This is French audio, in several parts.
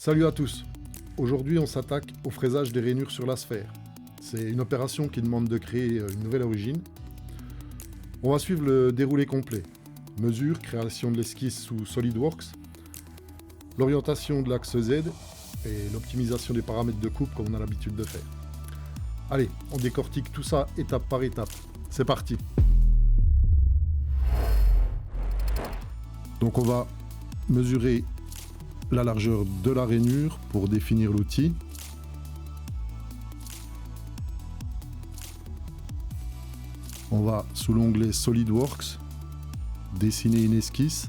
Salut à tous. Aujourd'hui, on s'attaque au fraisage des rainures sur la sphère. C'est une opération qui demande de créer une nouvelle origine. On va suivre le déroulé complet. Mesure, création de l'esquisse sous SolidWorks, l'orientation de l'axe Z et l'optimisation des paramètres de coupe comme on a l'habitude de faire. Allez, on décortique tout ça étape par étape. C'est parti. Donc on va mesurer la largeur de la rainure pour définir l'outil. On va sous l'onglet SolidWorks dessiner une esquisse.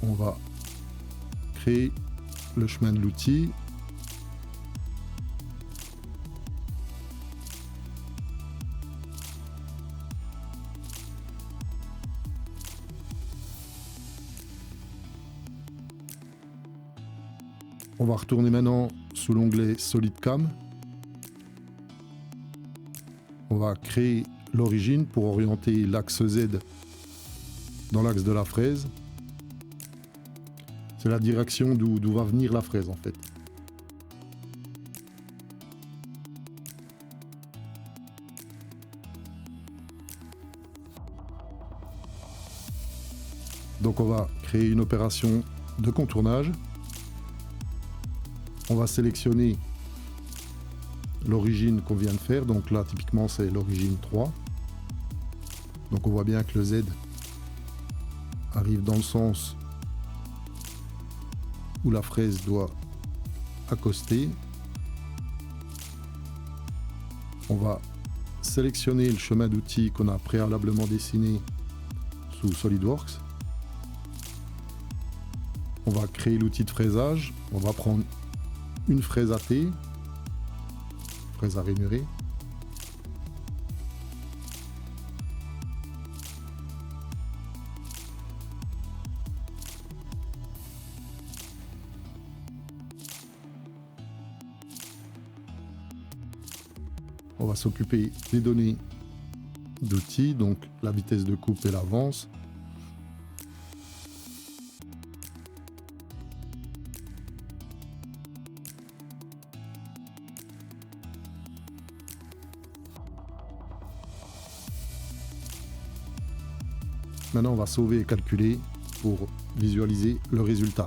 On va créer le chemin de l'outil. On va retourner maintenant sous l'onglet SolidCam. On va créer l'origine pour orienter l'axe Z dans l'axe de la fraise. C'est la direction d'où va venir la fraise en fait. Donc on va créer une opération de contournage. On va sélectionner l'origine qu'on vient de faire. Donc là, typiquement, c'est l'origine 3. Donc on voit bien que le Z arrive dans le sens où la fraise doit accoster. On va sélectionner le chemin d'outil qu'on a préalablement dessiné sous SolidWorks. On va créer l'outil de fraisage. On va prendre une fraise à thé, fraise à rainurer. On va s'occuper des données d'outils, donc la vitesse de coupe et l'avance. Maintenant, on va sauver et calculer pour visualiser le résultat.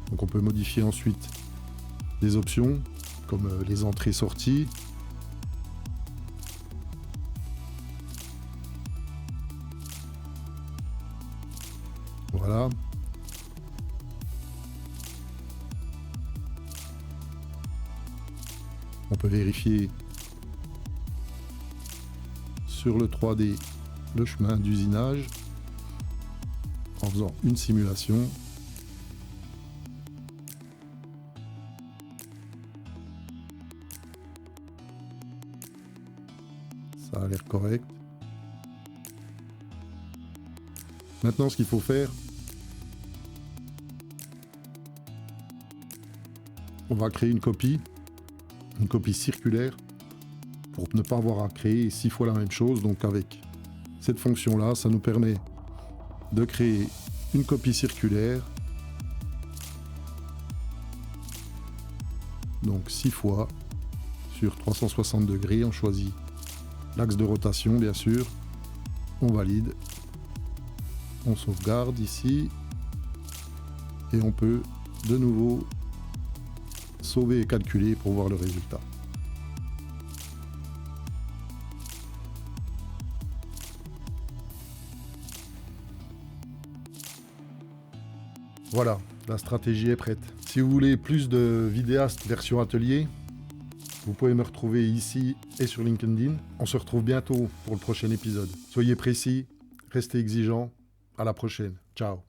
Donc on peut modifier ensuite des options comme les entrées-sorties. Voilà. On peut vérifier sur le 3D le chemin d'usinage en faisant une simulation. Ça a l'air correct. Maintenant, ce qu'il faut faire, on va créer une copie circulaire pour ne pas avoir à créer 6 fois la même chose. Donc avec cette fonction là, ça nous permet de créer une copie circulaire, donc 6 fois sur 360 degrés. On choisit l'axe de rotation bien sûr, on valide, on sauvegarde ici et on peut de nouveau sauver et calculer pour voir le résultat. Voilà, la stratégie est prête. Si vous voulez plus de vidéastes version atelier, vous pouvez me retrouver ici et sur LinkedIn. On se retrouve bientôt pour le prochain épisode. Soyez précis, restez exigeants. À la prochaine. Ciao.